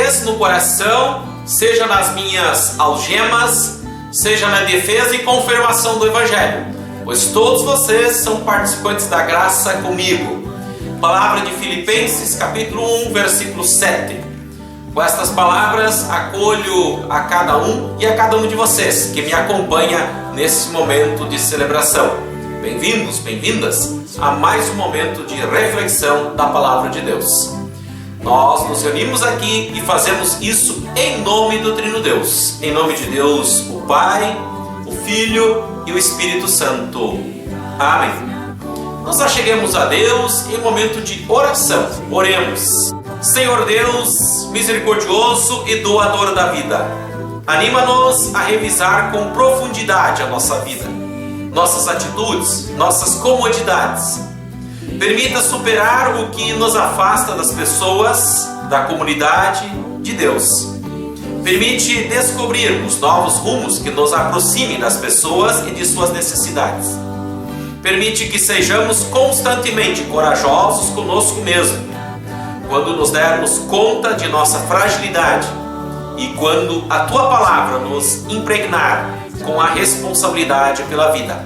paz no coração, seja nas minhas algemas, seja na defesa e confirmação do Evangelho, pois todos vocês são participantes da graça comigo. Palavra de Filipenses, capítulo 1, versículo 7. Com estas palavras, acolho a cada um e a cada um de vocês que me acompanha nesse momento de celebração. Bem-vindos, bem-vindas a mais um momento de reflexão da Palavra de Deus. Nós nos reunimos aqui e fazemos isso em nome do Trino Deus. Em nome de Deus, o Pai, o Filho e o Espírito Santo. Amém. Nós acheguemos a Deus em momento de oração. Oremos. Senhor Deus, misericordioso e doador da vida, anima-nos a revisar com profundidade a nossa vida, nossas atitudes, nossas comodidades. Permita superar o que nos afasta das pessoas, da comunidade de Deus. Permite descobrirmos novos rumos que nos aproximem das pessoas e de suas necessidades. Permite que sejamos constantemente corajosos conosco mesmo, quando nos dermos conta de nossa fragilidade e quando a Tua Palavra nos impregnar com a responsabilidade pela vida.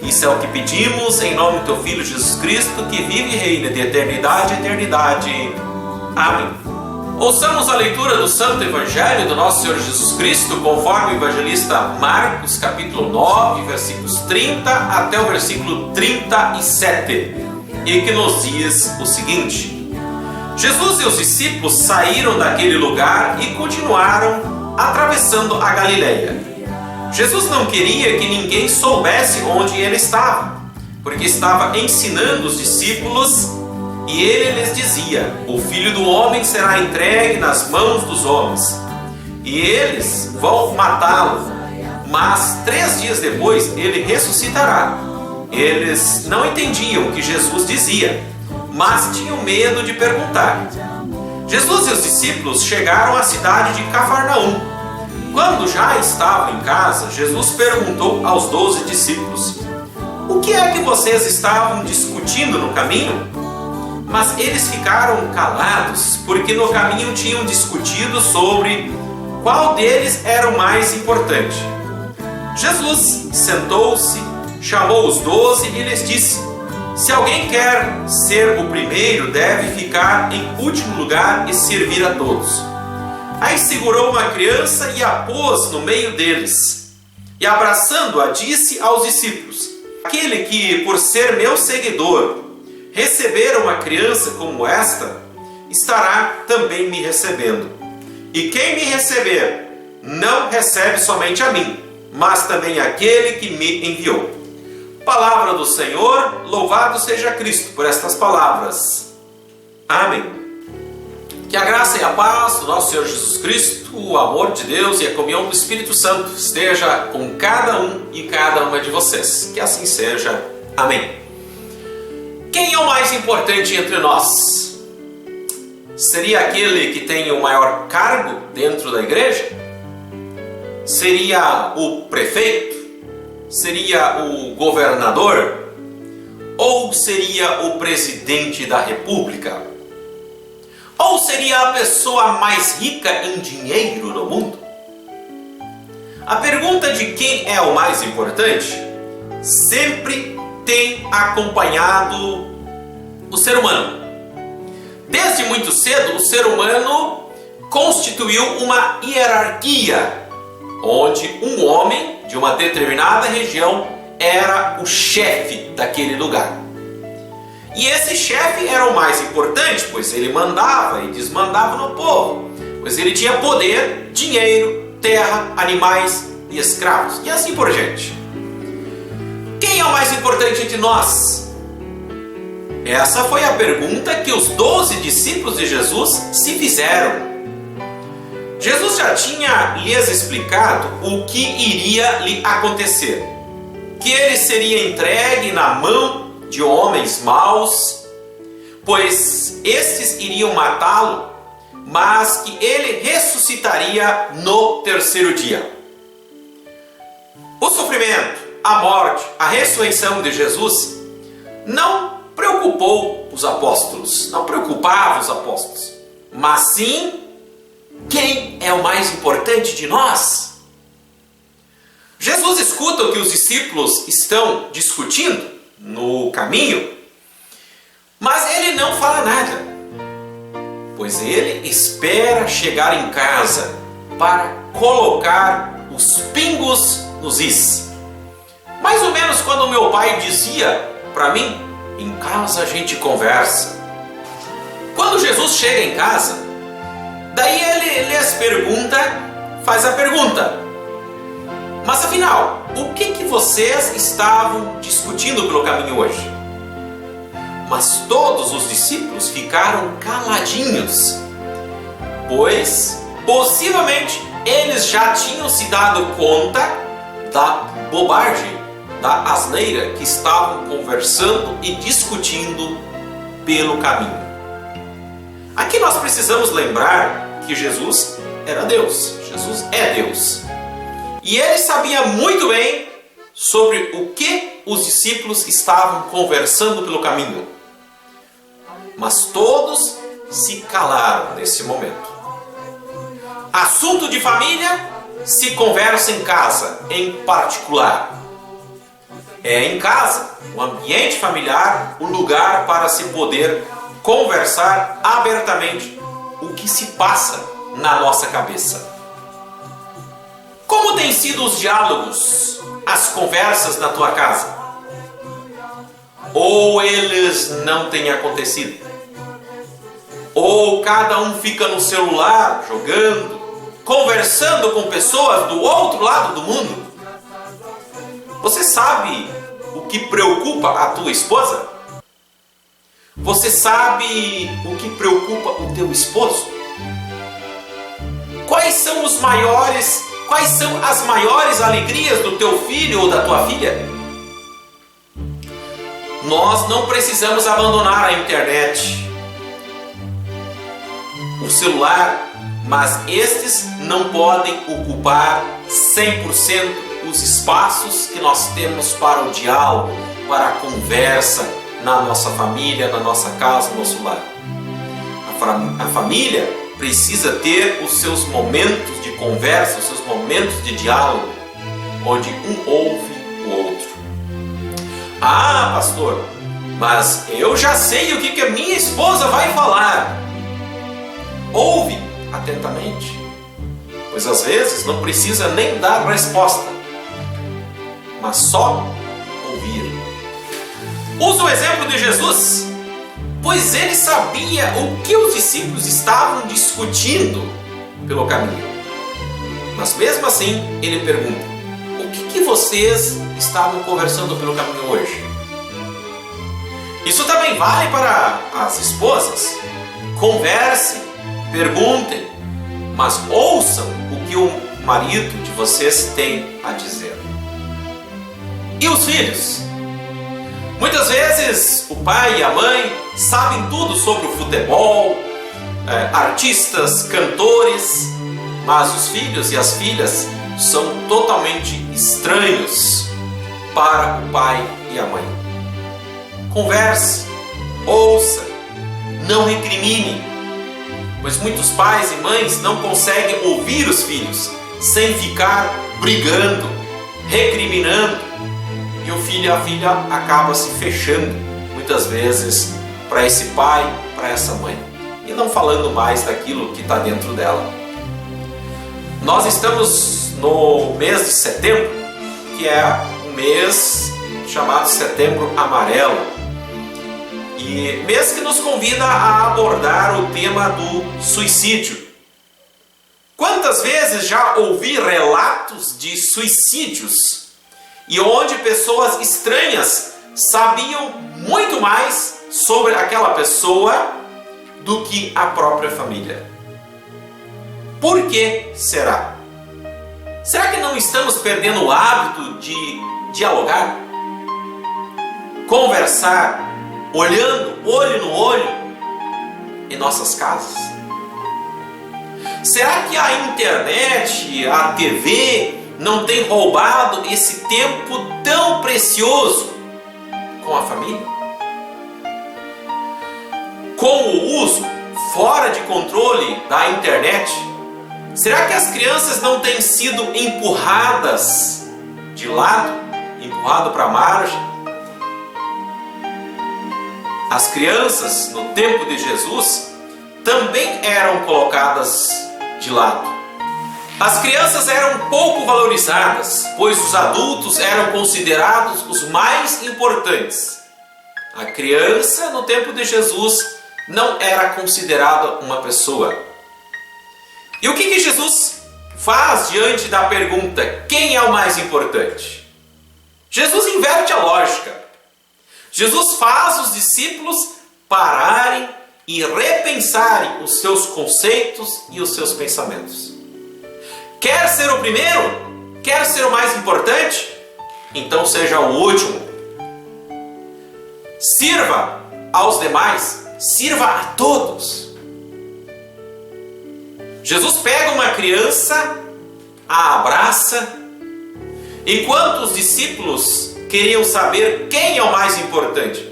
Isso é o que pedimos em nome do Teu Filho Jesus Cristo, que vive e reina de eternidade a eternidade. Amém. Ouçamos a leitura do Santo Evangelho do nosso Senhor Jesus Cristo, conforme o evangelista Marcos, capítulo 9, versículos 30 até o versículo 37, e que nos diz o seguinte: Jesus e os discípulos saíram daquele lugar e continuaram atravessando a Galileia. Jesus não queria que ninguém soubesse onde ele estava, porque estava ensinando os discípulos e ele lhes dizia: o Filho do Homem será entregue nas mãos dos homens e eles vão matá-lo, mas 3 dias depois ele ressuscitará. Eles não entendiam o que Jesus dizia, mas tinham medo de perguntar. Jesus e os discípulos chegaram à cidade de Cafarnaum. Quando já estavam em casa, Jesus perguntou aos 12 discípulos: o que é que vocês estavam discutindo no caminho? Mas eles ficaram calados, porque no caminho tinham discutido sobre qual deles era o mais importante. Jesus sentou-se, chamou os 12 e lhes disse: se alguém quer ser o primeiro, deve ficar em último lugar e servir a todos. Aí segurou uma criança e a pôs no meio deles. E abraçando-a, disse aos discípulos: aquele que, por ser meu seguidor, receber uma criança como esta, estará também me recebendo. E quem me receber, não recebe somente a mim, mas também aquele que me enviou. Palavra do Senhor, louvado seja Cristo por estas palavras. Amém. Que a graça e a paz do nosso Senhor Jesus Cristo, o amor de Deus e a comunhão do Espírito Santo esteja com cada um e cada uma de vocês. Que assim seja. Amém. Quem é o mais importante entre nós? Seria aquele que tem o maior cargo dentro da igreja? Seria o prefeito? Seria o governador? Ou seria o presidente da república? Ou seria a pessoa mais rica em dinheiro no mundo? A pergunta de quem é o mais importante sempre tem acompanhado o ser humano. Desde muito cedo, o ser humano constituiu uma hierarquia, onde um homem de uma determinada região era o chefe daquele lugar. E esse chefe era o mais importante, pois ele mandava e desmandava no povo, pois ele tinha poder, dinheiro, terra, animais e escravos, e assim por diante. Quem é o mais importante entre nós? Essa foi a pergunta que os 12 discípulos de Jesus se fizeram. Jesus já tinha lhes explicado o que iria lhe acontecer, que ele seria entregue na mão de homens maus, pois estes iriam matá-lo, mas que ele ressuscitaria no 3º dia. O sofrimento, a morte, a ressurreição de Jesus não preocupou os apóstolos, não preocupava os apóstolos, mas sim Quem é o mais importante de nós? Jesus escuta o que os discípulos estão discutindo no caminho, mas ele não fala nada, pois ele espera chegar em casa para colocar os pingos nos is. Mais ou menos quando meu pai dizia para mim: em casa a gente conversa. Quando Jesus chega em casa, daí ele lhes pergunta, faz a pergunta: mas afinal, o que vocês estavam discutindo pelo caminho hoje? Mas todos os discípulos ficaram caladinhos, pois possivelmente eles já tinham se dado conta da bobagem, da asneira que estavam conversando e discutindo pelo caminho. Aqui nós precisamos lembrar que Jesus era Deus, Jesus é Deus. E ele sabia muito bem sobre o que os discípulos estavam conversando pelo caminho. Mas todos se calaram nesse momento. Assunto de família se conversa em casa, em particular. É em casa, o ambiente familiar, o lugar para se poder conversar abertamente o que se passa na nossa cabeça. Como têm sido os diálogos, as conversas na tua casa? Ou eles não têm acontecido? Ou cada um fica no celular, jogando, conversando com pessoas do outro lado do mundo? Você sabe o que preocupa a tua esposa? Você sabe o que preocupa o teu esposo? Quais são as maiores alegrias do teu filho ou da tua filha? Nós não precisamos abandonar a internet, o celular, mas estes não podem ocupar 100% os espaços que nós temos para o diálogo, para a conversa na nossa família, na nossa casa, no nosso lar. A família precisa ter os seus momentos de conversa, os seus momentos de diálogo, onde um ouve o outro. Ah, pastor, mas eu já sei o que a minha esposa vai falar. Ouve atentamente, pois às vezes não precisa nem dar resposta, mas só ouvir. Usa o exemplo de Jesus, pois ele sabia o que os discípulos estavam discutindo pelo caminho. Mas mesmo assim, ele pergunta: o que vocês estavam conversando pelo caminho hoje? Isso também vale para as esposas. Conversem, perguntem, mas ouçam o que o marido de vocês tem a dizer. E os filhos? Muitas vezes o pai e a mãe sabem tudo sobre o futebol, artistas, cantores, mas os filhos e as filhas são totalmente estranhos para o pai e a mãe. Converse, ouça, não recrimine, pois muitos pais e mães não conseguem ouvir os filhos sem ficar brigando, recriminando, e o filho e a filha acabam se fechando muitas vezes para esse pai, para essa mãe, e não falando mais daquilo que está dentro dela. Nós estamos no mês de setembro, que é um mês chamado Setembro Amarelo, e mês que nos convida a abordar o tema do suicídio. Quantas vezes já ouvi relatos de suicídios e onde pessoas estranhas sabiam muito mais sobre aquela pessoa do que a própria família? Por que será? Será que não estamos perdendo o hábito de dialogar? Conversar, olhando olho no olho em nossas casas? Será que a internet, a TV não tem roubado esse tempo tão precioso com a família? Com o uso fora de controle da internet, Será que as crianças não têm sido empurradas de lado, empurrado para a margem? As crianças, no tempo de Jesus, também eram colocadas de lado. As crianças eram pouco valorizadas, pois os adultos eram considerados os mais importantes. A criança, no tempo de Jesus, não era considerada uma pessoa. E o que Jesus faz diante da pergunta: quem é o mais importante? Jesus inverte a lógica. Jesus faz os discípulos pararem e repensarem os seus conceitos e os seus pensamentos. Quer ser o primeiro? Quer ser o mais importante? Então seja o último. Sirva aos demais, sirva a todos. Jesus pega uma criança, a abraça, enquanto os discípulos queriam saber quem é o mais importante.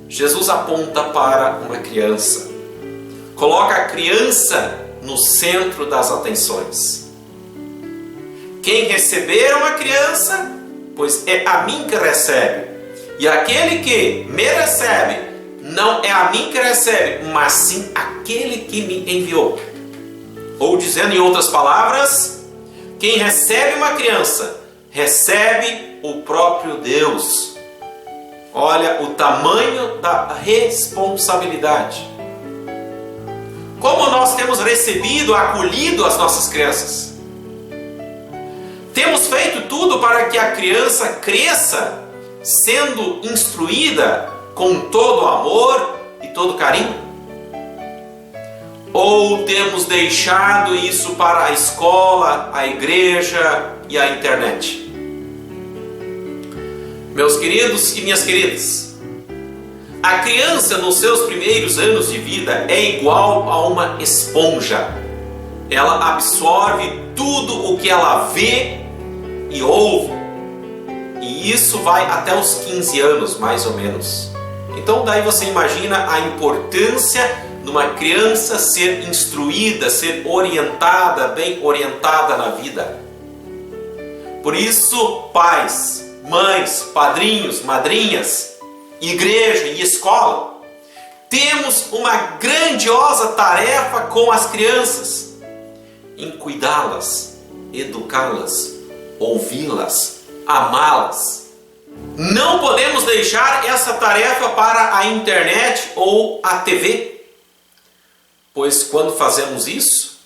Jesus aponta para uma criança, coloca a criança no centro das atenções. Quem receber uma criança, pois é a mim que recebe, e aquele que me recebe, não é a mim que recebe, mas sim aquele que me enviou. Ou dizendo em outras palavras, quem recebe uma criança, recebe o próprio Deus. Olha o tamanho da responsabilidade. Como nós temos recebido, acolhido as nossas crianças. Temos feito tudo para que a criança cresça, sendo instruída com todo amor e todo carinho? Ou temos deixado isso para a escola, a igreja e a internet? Meus queridos e minhas queridas, a criança nos seus primeiros anos de vida é igual a uma esponja. Ela absorve tudo o que ela vê e ouve. E isso vai até os 15 anos, mais ou menos. Então daí você imagina a importância de uma criança ser instruída, ser orientada, bem orientada na vida. Por isso, pais, mães, padrinhos, madrinhas, igreja e escola, temos uma grandiosa tarefa com as crianças, em cuidá-las, educá-las, ouvi-las, amá-las. Não podemos deixar essa tarefa para a internet ou a TV, pois quando fazemos isso,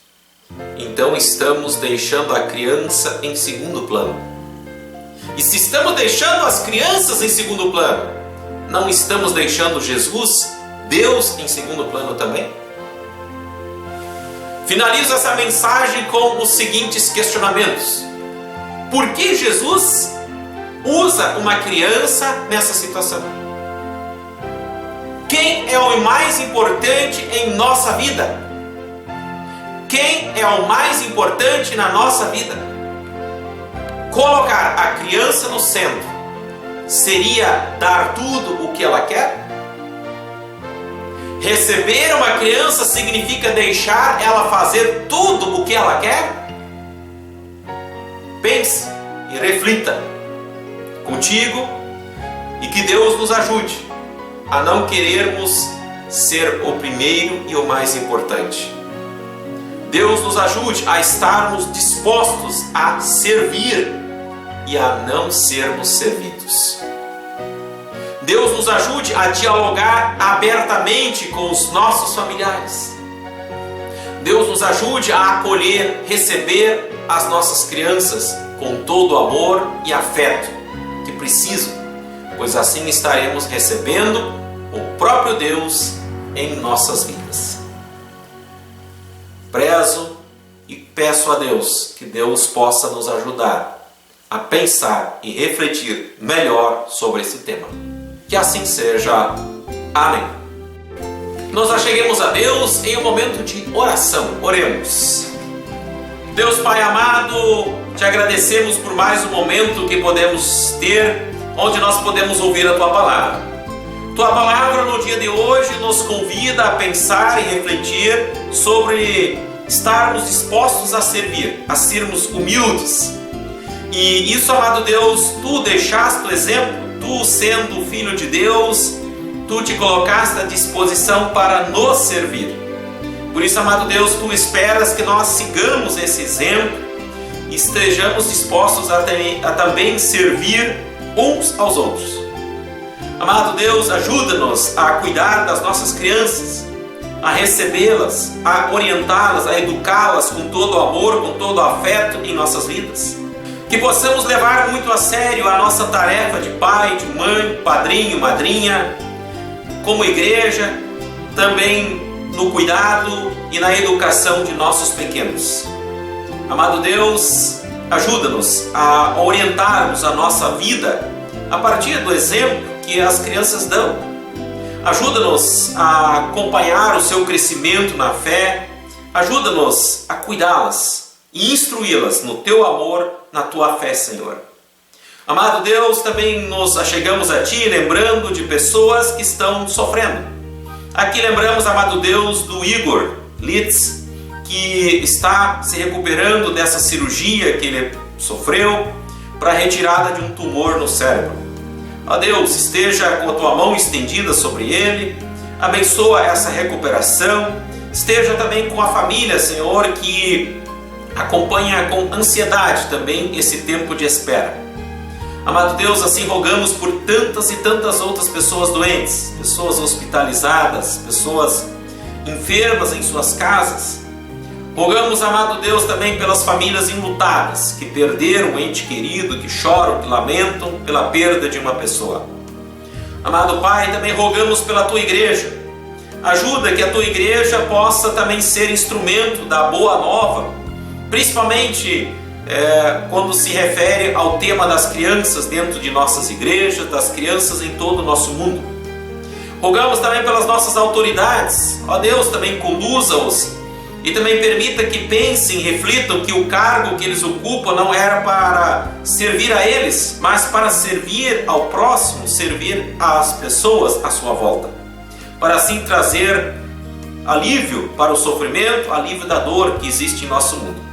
então estamos deixando a criança em segundo plano. E se estamos deixando as crianças em segundo plano, não estamos deixando Jesus, Deus, em segundo plano também? Finalizo essa mensagem com os seguintes questionamentos. Por que Jesus usa uma criança nessa situação? Quem é o mais importante em nossa vida? Quem é o mais importante na nossa vida? Colocar a criança no centro seria dar tudo o que ela quer? Receber uma criança significa deixar ela fazer tudo o que ela quer? Pense e reflita contigo e que Deus nos ajude a não querermos ser o primeiro e o mais importante. Deus nos ajude a estarmos dispostos a servir e a não sermos servidos. Deus nos ajude a dialogar abertamente com os nossos familiares. Deus nos ajude a acolher, receber as nossas crianças com todo o amor e afeto que precisam, pois assim estaremos recebendo o próprio Deus em nossas vidas. Prezo e peço a Deus que Deus possa nos ajudar a pensar e refletir melhor sobre esse tema. Que assim seja. Amém. Nós acheguemos a Deus em um momento de oração. Oremos. Deus Pai amado, te agradecemos por mais um momento que podemos ter, onde nós podemos ouvir a Tua Palavra. Tua Palavra no dia de hoje nos convida a pensar e refletir sobre estarmos dispostos a servir, a sermos humildes. E isso, amado Deus, tu deixaste o exemplo, tu sendo filho de Deus, tu te colocaste à disposição para nos servir. Por isso, amado Deus, tu esperas que nós sigamos esse exemplo e estejamos dispostos a também servir uns aos outros. Amado Deus, ajuda-nos a cuidar das nossas crianças, a recebê-las, a orientá-las, a educá-las com todo o amor, com todo o afeto em nossas vidas. Que possamos levar muito a sério a nossa tarefa de pai, de mãe, padrinho, madrinha, como igreja, também no cuidado e na educação de nossos pequenos. Amado Deus, ajuda-nos a orientarmos a nossa vida a partir do exemplo que as crianças dão. Ajuda-nos a acompanhar o seu crescimento na fé, ajuda-nos a cuidá-las e instruí-las no teu amor, na tua fé, Senhor. Amado Deus, também nos achegamos a Ti, lembrando de pessoas que estão sofrendo. Aqui lembramos, amado Deus, do Igor Litz, que está se recuperando dessa cirurgia que ele sofreu para a retirada de um tumor no cérebro. Ó Deus, esteja com a tua mão estendida sobre ele, abençoa essa recuperação, esteja também com a família, Senhor, que acompanha com ansiedade também esse tempo de espera. Amado Deus, assim rogamos por tantas e tantas outras pessoas doentes, pessoas hospitalizadas, pessoas enfermas em suas casas. Rogamos, amado Deus, também pelas famílias enlutadas, que perderam um ente querido, que choram, que lamentam pela perda de uma pessoa. Amado Pai, também rogamos pela Tua igreja. Ajuda que a Tua igreja possa também ser instrumento da boa nova, principalmente quando se refere ao tema das crianças dentro de nossas igrejas, das crianças em todo o nosso mundo. Rogamos também pelas nossas autoridades. Ó Deus, também conduza-os e também permita que pensem, reflitam que o cargo que eles ocupam não era para servir a eles, mas para servir ao próximo, servir às pessoas à sua volta, para assim trazer alívio para o sofrimento, alívio da dor que existe em nosso mundo.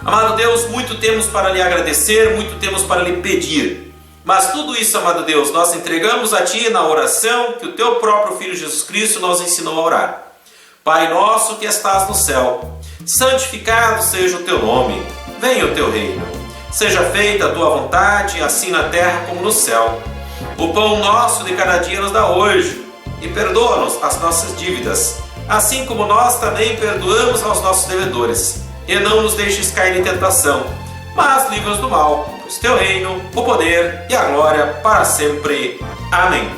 Amado Deus, muito temos para lhe agradecer, muito temos para lhe pedir. Mas tudo isso, amado Deus, nós entregamos a Ti na oração que o Teu próprio Filho Jesus Cristo nos ensinou a orar. Pai nosso que estás no céu, santificado seja o Teu nome, venha o Teu reino. Seja feita a Tua vontade, assim na terra como no céu. O pão nosso de cada dia nos dá hoje, e perdoa-nos as nossas dívidas, assim como nós também perdoamos aos nossos devedores. E não nos deixes cair em tentação, mas livra-nos do mal, pois Teu reino, o poder e a glória para sempre. Amém.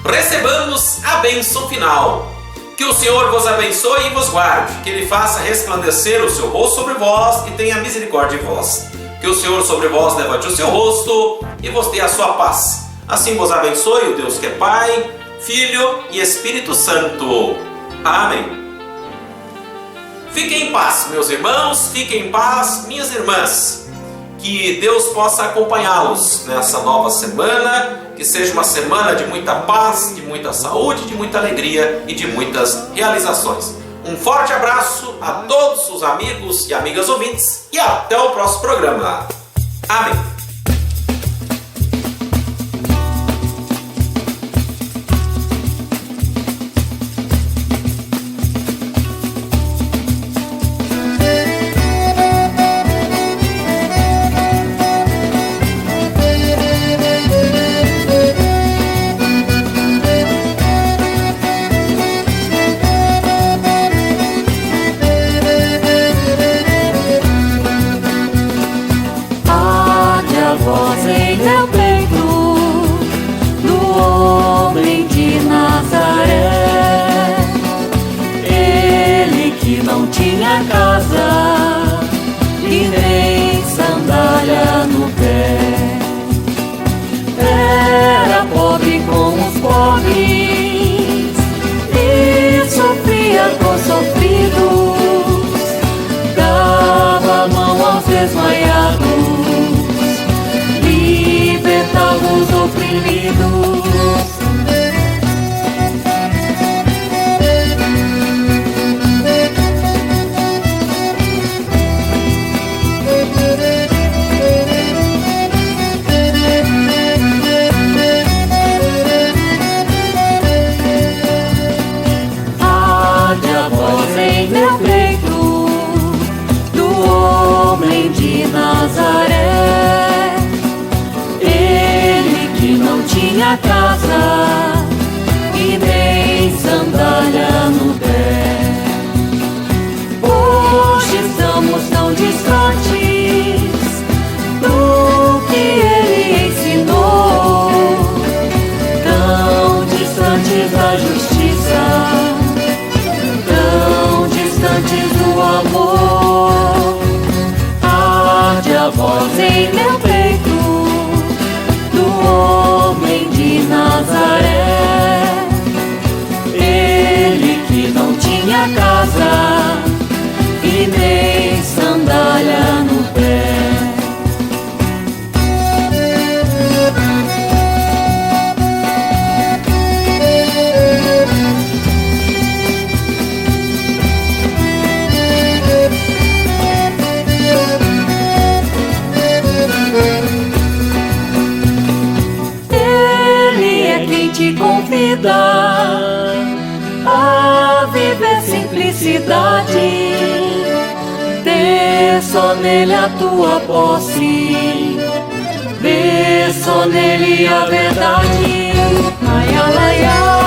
Recebamos a bênção final. Que o Senhor vos abençoe e vos guarde, que Ele faça resplandecer o seu rosto sobre vós e tenha misericórdia de vós. Que o Senhor sobre vós levante o seu rosto e vos dê a sua paz. Assim vos abençoe o Deus que é Pai, Filho e Espírito Santo. Amém. Fiquem em paz, meus irmãos, fiquem em paz, minhas irmãs. Que Deus possa acompanhá-los nessa nova semana, que seja uma semana de muita paz, de muita saúde, de muita alegria e de muitas realizações. Um forte abraço a todos os amigos e amigas ouvintes e até o próximo programa. Amém. felicidade. Dê só nele a tua posse, dê só nele a verdade. Ai, ai, ai, ai.